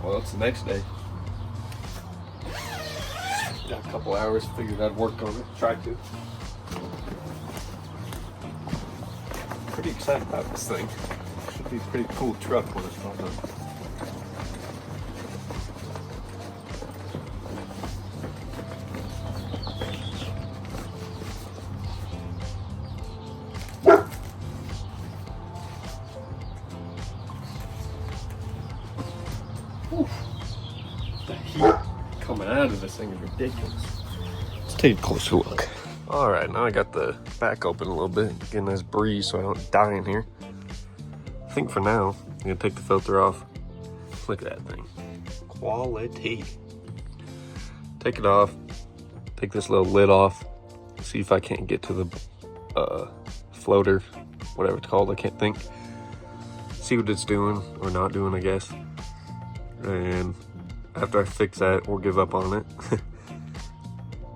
Well, it's the next day. Got a couple hours, figured I'd work on it, try to. Pretty excited about this thing. Should be a pretty cool truck when it's all done. The heat coming out of this thing is ridiculous. Let's take a closer look. All right, now I got the back open a little bit, getting this breeze so I don't die in here. I think for now, I'm gonna take the filter off. Look at that thing, quality. Take it off, take this little lid off, see if I can't get to the floater, whatever it's called, I can't think. See what it's doing or not doing, I guess. And after I fix that or give up on it,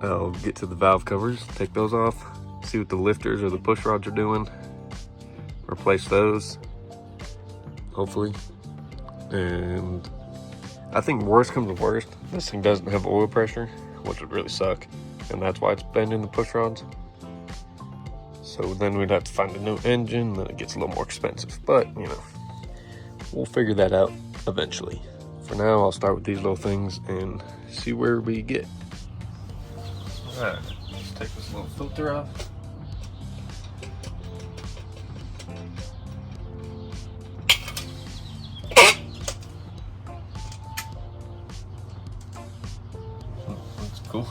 I'll get to the valve covers, take those off, see what the lifters or the push rods are doing, replace those, hopefully. And I think worst comes to worst, this thing doesn't have oil pressure, which would really suck, and that's why it's bending the push rods. So then we'd have to find a new engine, then it gets a little more expensive, but you know, we'll figure that out eventually. For now, I'll start with these little things and see where we get. Alright, let's take this little filter off. Oh, that's cool.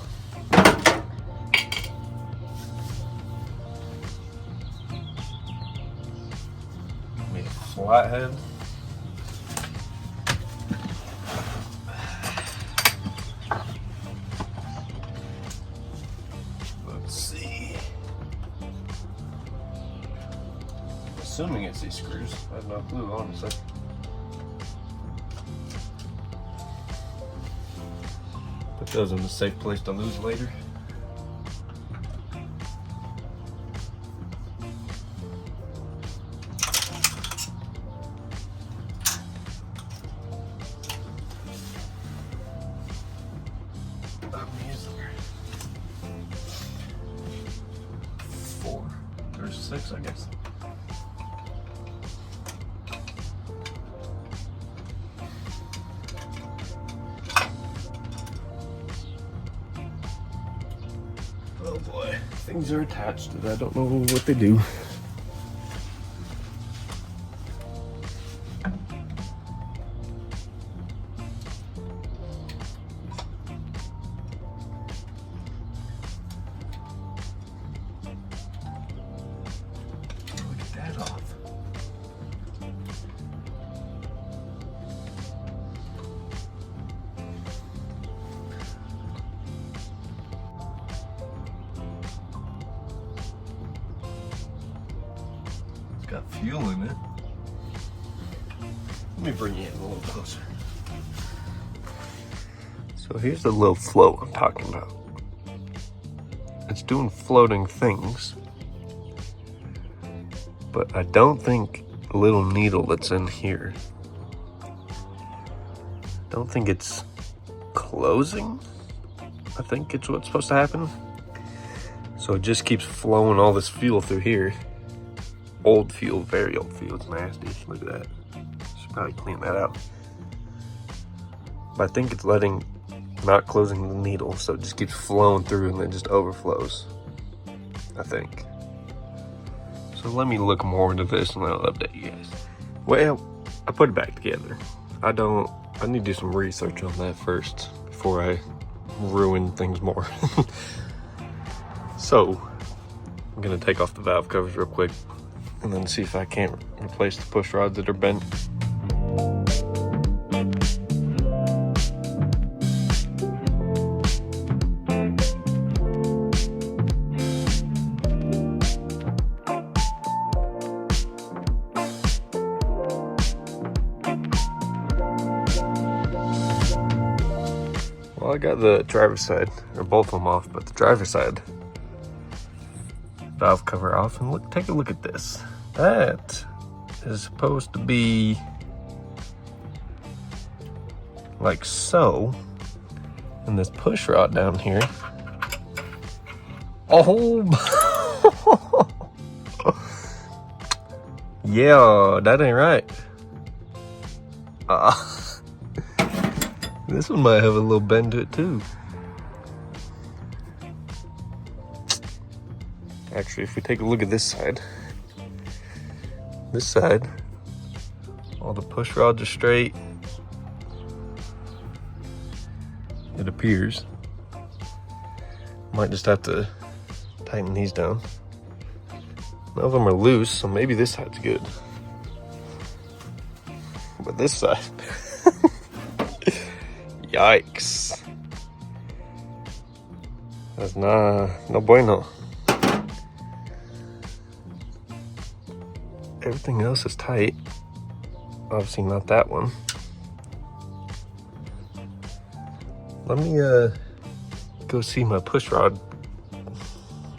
Make a flathead. Assuming it's these screws. I have no clue, honestly. Put those in a safe place to lose later. I'm using 4. There's 6, I guess. Oh boy, things are attached to that. I don't know what they do. Look at that off. Got fuel in it. Let me bring you in a little closer. So here's the little float I'm talking about. It's doing floating things, but I don't think the little needle that's in here, don't think it's closing. I think it's what's supposed to happen. So it just keeps flowing all this fuel through here. Old fuel, very old fuel. It's nasty. Look at that. Should probably clean that out. But I think it's not closing the needle, so it just keeps flowing through and then just overflows, I think. So let me look more into this and I'll update you guys. Well, I put it back together. I need to do some research on that first before I ruin things more. So, I'm gonna take off the valve covers real quick and then see if I can't replace the push rods that are bent. Well, I got the driver's side, or both of them off, but the driver's side valve cover off and look, take a look at this. That is supposed to be like so. And this push rod down here. Oh, yeah, that ain't right. This one might have a little bend to it too. Actually, if we take a look at this side, all the push rods are straight. It appears. Might just have to tighten these down. None of them are loose, so maybe this side's good. But this side, yikes. That's no bueno. Everything else is tight. Obviously not that one. Let me go see my push rod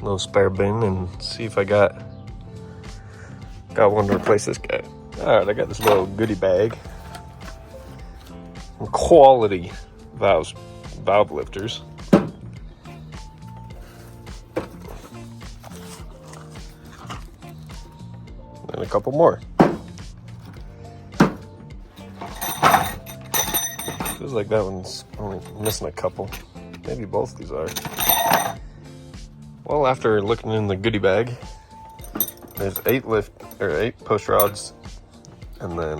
little spare bin and see if I got one to replace this guy. All right, I got this little goodie bag. Quality valve lifters. And a couple more. Feels like that one's only missing a couple. Maybe both of these are. Well, after looking in the goodie bag, there's 8 push rods, and then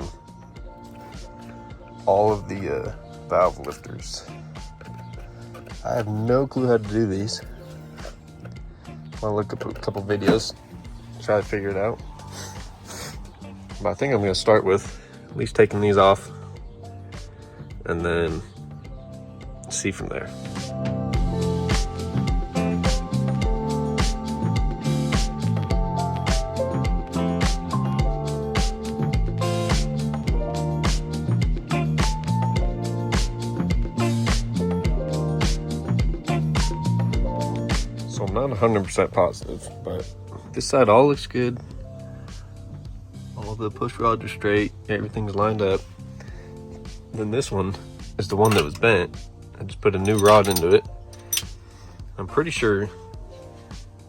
all of the valve lifters. I have no clue how to do these. I'll look up a couple videos, try to figure it out. But I think I'm gonna start with at least taking these off and then see from there. So I'm not 100% positive, but this side all looks good. All the push rods are straight, everything's lined up. Then this one is the one that was bent. I just put a new rod into it. I'm pretty sure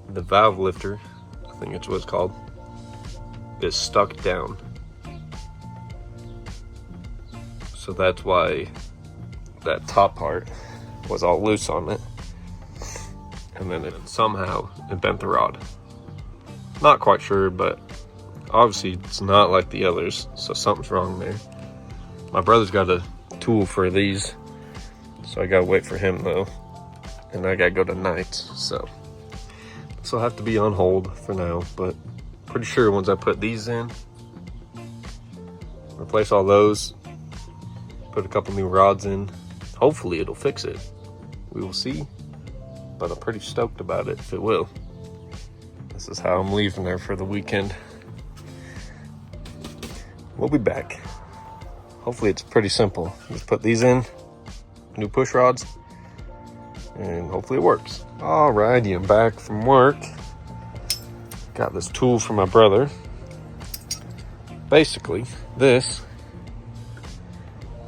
the valve lifter, I think it's what it's called, is stuck down. So that's why that top part was all loose on it. And then somehow it bent the rod. Not quite sure, but obviously it's not like the others, so something's wrong there. My brother's got a tool for these, so I gotta wait for him though. And I gotta go to nights, so this will have to be on hold for now, but pretty sure once I put these in, replace all those, put a couple new rods in, hopefully it'll fix it. We will see, but I'm pretty stoked about it if it will. This is how I'm leaving there for the weekend. We'll be back. Hopefully it's pretty simple. Just put these in, new push rods, and hopefully it works. Alrighty, I'm back from work. Got this tool from my brother. Basically, this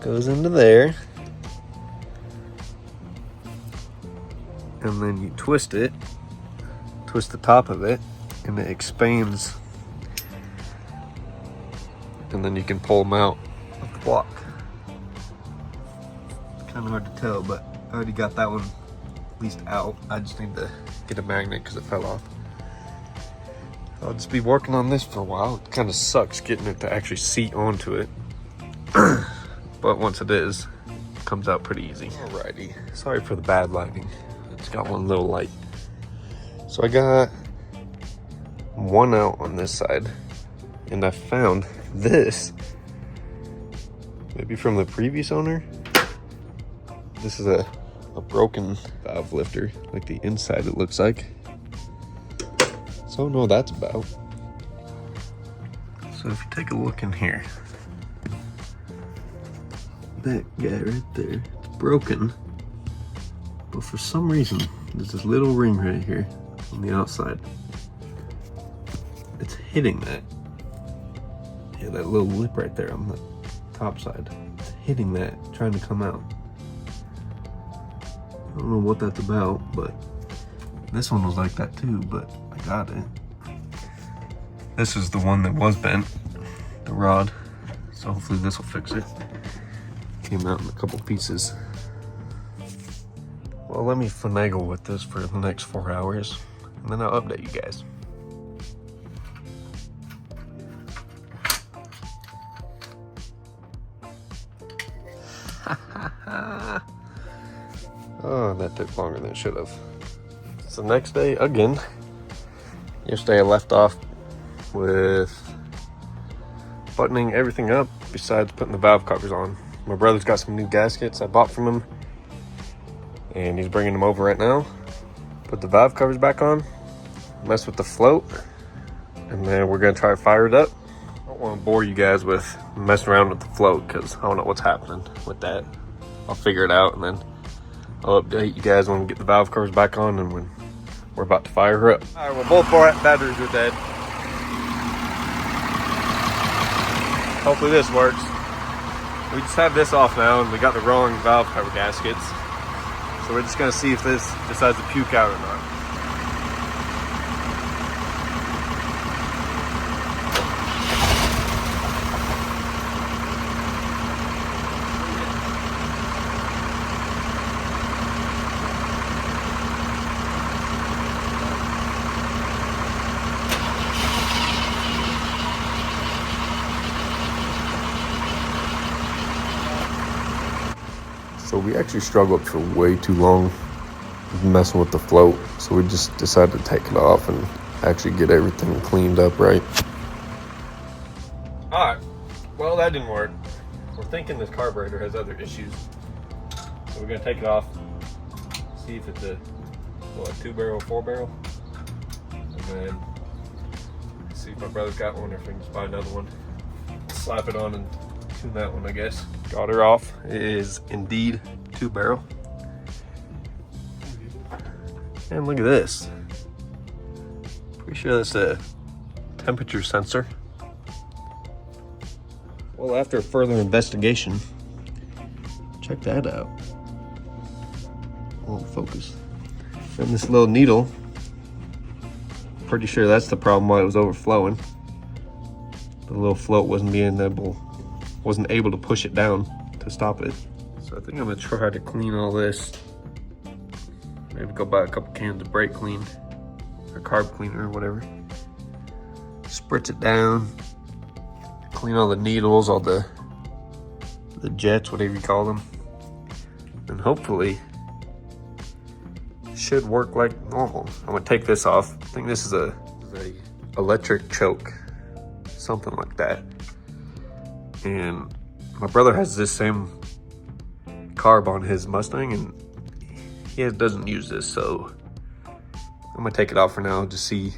goes into there, and then you twist it, twist the top of it, and it expands, and then you can pull them out of the block. Kind of hard to tell, but I already got that one at least out. I just need to get a magnet because it fell off. I'll just be working on this for a while. It kind of sucks getting it to actually seat onto it. But once it is, it comes out pretty easy. Alrighty, sorry for the bad lighting. It's got one little light. So I got one out on this side, and I found this, maybe from the previous owner. This is a broken valve lifter, like the inside it looks like. So I don't know what that's about. So if you take a look in here, that guy right there, it's broken, but for some reason there's this little ring right here on the outside. it's hitting that. Yeah, that little lip right there on the top side. It's hitting that, trying to come out. I don't know what that's about, but this one was like that too, but I got it. This is the one that was bent, the rod. So hopefully this will fix it. Came out in a couple pieces. Well, let me finagle with this for the next 4 hours, and then I'll update you guys. Oh, that took longer than it should have. It's the next day again. Yesterday I left off with buttoning everything up besides putting the valve covers on. My brother's got some new gaskets I bought from him, and he's bringing them over right now. Put the valve covers back on, mess with the float, and then we're gonna try to fire it up. I don't want to bore you guys with messing around with the float because I don't know what's happening with that. I'll figure it out, and then I'll update you guys when we get the valve covers back on and when we're about to fire her up. All right, well, both batteries are dead. Hopefully this works. We just have this off now, and we got the wrong valve cover gaskets. So we're just gonna see if this decides to puke out or not. So we actually struggled for way too long messing with the float. So we just decided to take it off and actually get everything cleaned up right. All right, well, that didn't work. We're thinking this carburetor has other issues. So we're gonna take it off, see if it's a 2-barrel, 4-barrel, and then see if my brother's got one or if we can just buy another one. Slap it on and tune that one, I guess. Got her off. It is indeed 2-barrel. And look at this. Pretty sure that's a temperature sensor. Well, after further investigation, check that out. Won't focus. And this little needle, pretty sure that's the problem why it was overflowing. The little float wasn't able to push it down to stop it. So I think I'm gonna try to clean all this. Maybe go buy a couple cans of brake clean or carb cleaner or whatever. Spritz it down, clean all the needles, all the jets, whatever you call them, and hopefully it should work like normal. I'm gonna take this off. I think this is a electric choke, something like that. And my brother has this same carb on his Mustang, and he doesn't use this, so I'm gonna take it off for now to see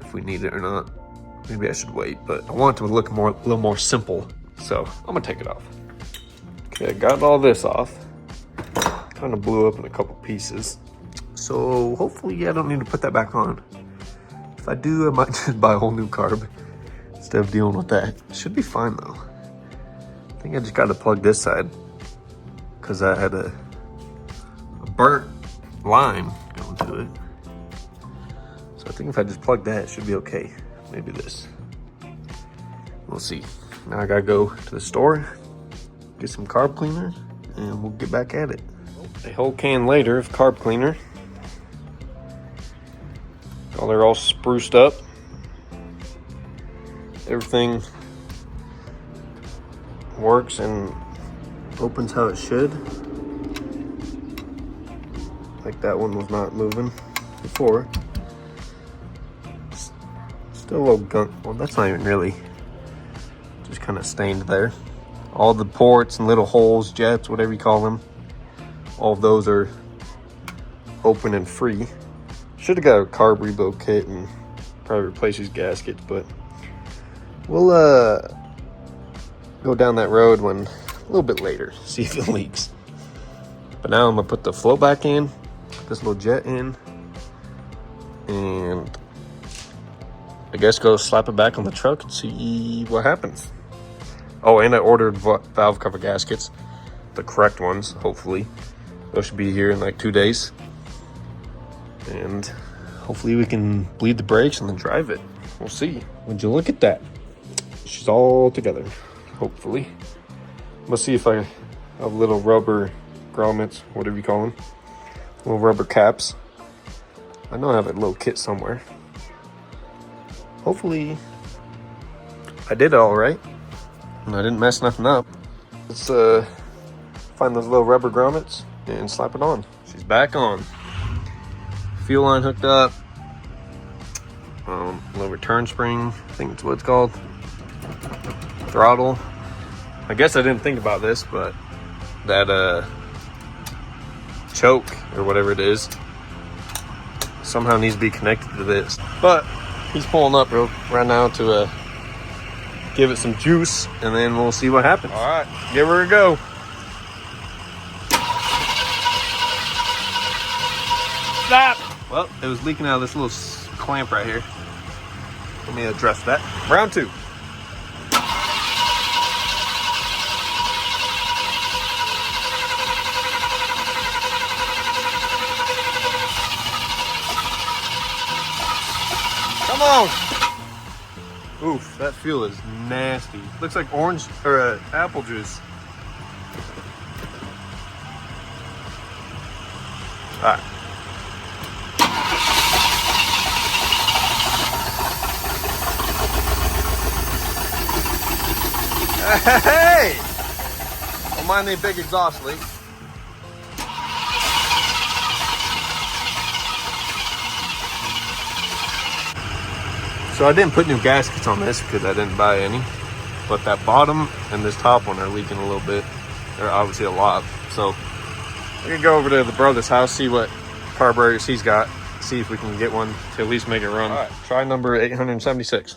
if we need it or not. Maybe I should wait, but I want it to look a little more simple, so I'm gonna take it off. Okay, I got all this off. Kind of blew up in a couple pieces, so hopefully I don't need to put that back on. If I do, I might just buy a whole new carb instead of dealing with that. Should be fine though. I think I just got to plug this side because I had a burnt line going to it. So I think if I just plug that, it should be okay. Maybe this. We'll see. Now I gotta go to the store, get some carb cleaner, and we'll get back at it. A whole can later of carb cleaner. Oh, they're all spruced up. Everything works and opens how it should. Like that one was not moving before. Still a little gunk. Well, that's not even really, just kind of stained there. All the ports and little holes, jets, whatever you call them, all of those are open and free. Should have got a carb rebuild kit and probably replace these gaskets, but we'll go down that road a little bit later, see if it leaks. But now I'm gonna put the float back in, put this little jet in, and I guess go slap it back on the truck and see what happens. Oh, and I ordered valve cover gaskets, the correct ones, hopefully. Those should be here in like 2 days. And hopefully we can bleed the brakes and then drive it. We'll see. Would you look at that? She's all together, hopefully. Let's see if I have little rubber grommets, whatever you call them. Little rubber caps. I know I have a little kit somewhere. Hopefully I did it all right and I didn't mess nothing up. Let's find those little rubber grommets and slap it on. She's back on. Fuel line hooked up. Little return spring, I think that's what it's called. Throttle. I guess I didn't think about this, but that choke or whatever it is somehow needs to be connected to this. But he's pulling up right now to give it some juice, and then we'll see what happens. All right, give her a go. Stop! Well, it was leaking out of this little clamp right here. Let me address that. Round 2. Come on! Oof, that fuel is nasty. Looks like orange or apple juice. All right. Hey! Don't mind the big exhaust leak. So I didn't put new gaskets on this because I didn't buy any. But that bottom and this top one are leaking a little bit. They're obviously a lot. So we're gonna go over to the brother's house, see what carburetors he's got, see if we can get one to at least make it run. All right, try number 876.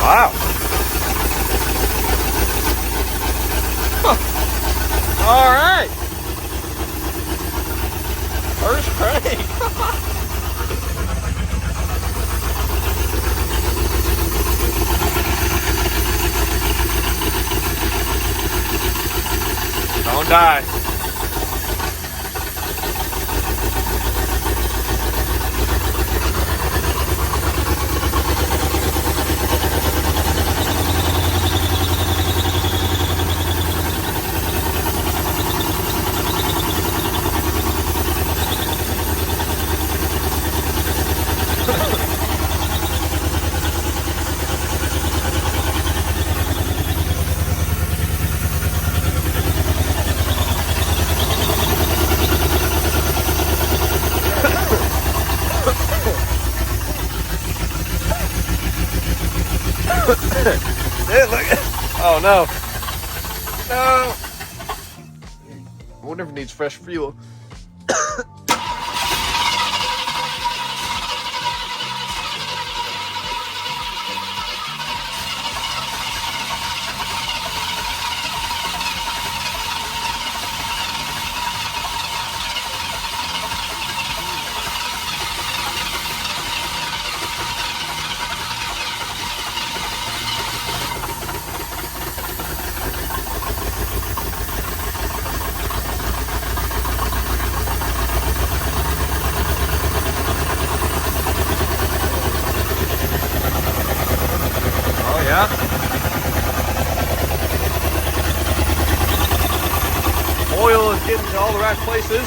Wow. All right. First crank. Don't die. Dude, look at, oh no. No. I wonder if it needs fresh fuel. Yeah. Oil is getting to all the right places.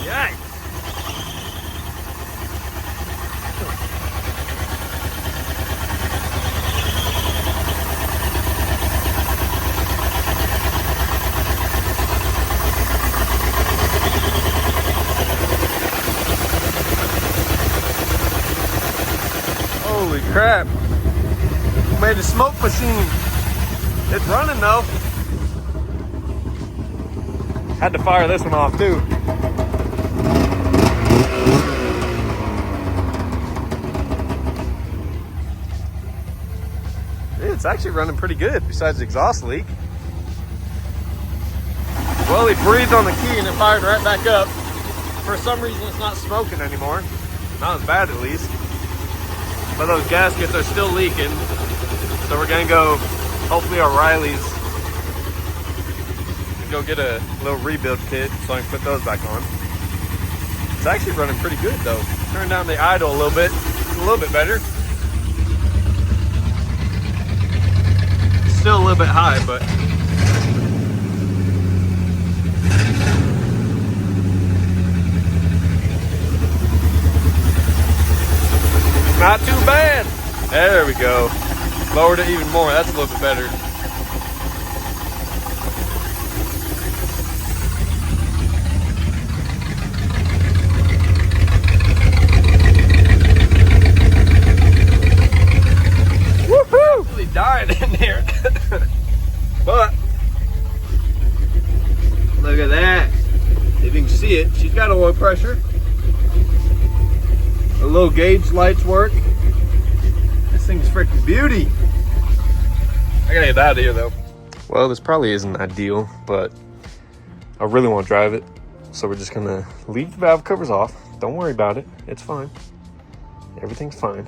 Yikes. Holy crap. Made a smoke machine. It's running though. Had to fire this one off too. It's actually running pretty good besides the exhaust leak. Well, he breathed on the key and it fired right back up. For some reason, it's not smoking anymore. Not as bad, at least. But those gaskets are still leaking. So we're gonna go, hopefully O'Reilly's, go get a little rebuild kit so I can put those back on. It's actually running pretty good though. Turn down the idle a little bit better. Still a little bit high, but not too bad. There we go. Lowered it even more. That's a little bit better. Woohoo! Really dying in there. But look at that. If you can see it, she's got oil pressure. The little gauge lights work. This thing's freaking beauty. I gotta get out of here though. Well, this probably isn't ideal, but I really want to drive it. So we're just gonna leave the valve covers off. Don't worry about it. It's fine. Everything's fine.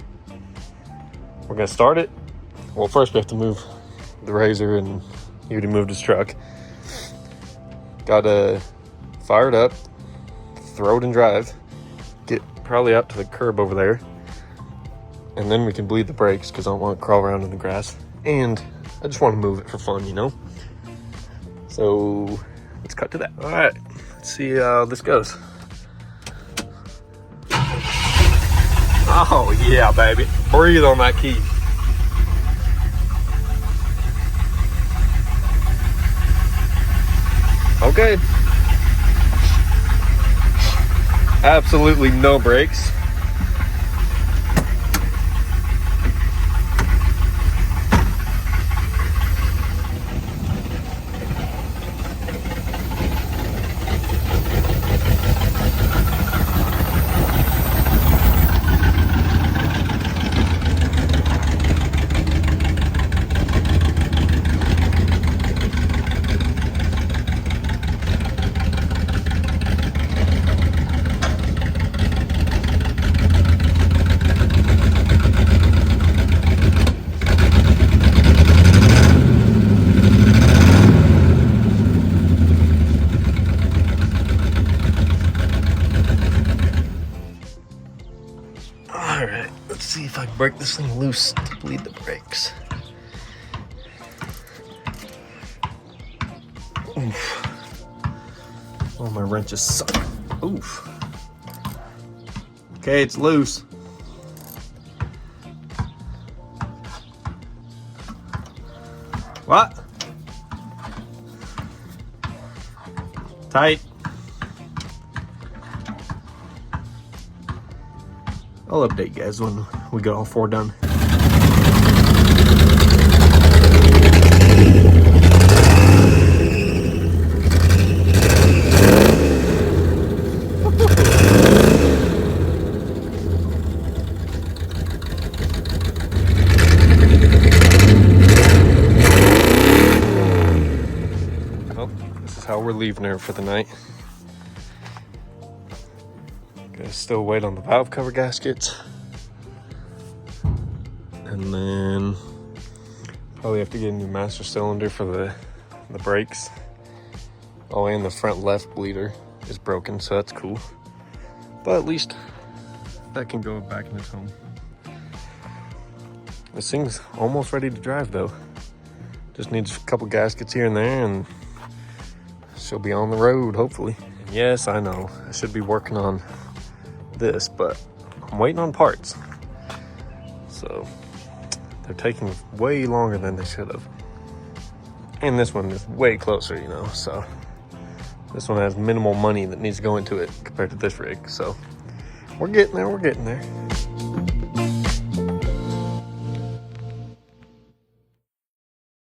We're gonna start it. Well, first we have to move the Razor, and he already moved his truck. Gotta fire it up, throw it in drive, get probably out to the curb over there, and then we can bleed the brakes because I don't want to crawl around in the grass. And I just want to move it for fun, you know? So let's cut to that. All right, let's see how this goes. Oh yeah, baby. Breathe on that key. Okay. Absolutely no brakes. Alright, let's see if I can break this thing loose to bleed the brakes. Oof. Oh, my wrenches suck. Oof. Okay, it's loose. What? Tight. I'll update you guys when we get all four done. Well, this is how we're leaving her for the night. Gotta still wait on the valve cover gaskets. And then probably have to get a new master cylinder for the brakes. Oh, and the front left bleeder is broken, so that's cool. But at least that can go back in its home. This thing's almost ready to drive though. Just needs a couple gaskets here and there and she'll be on the road, hopefully. And yes, I know, I should be working on this, but I'm waiting on parts. So they're taking way longer than they should have. And this one is way closer, you know, so this one has minimal money that needs to go into it compared to this rig. So we're getting there, we're getting there.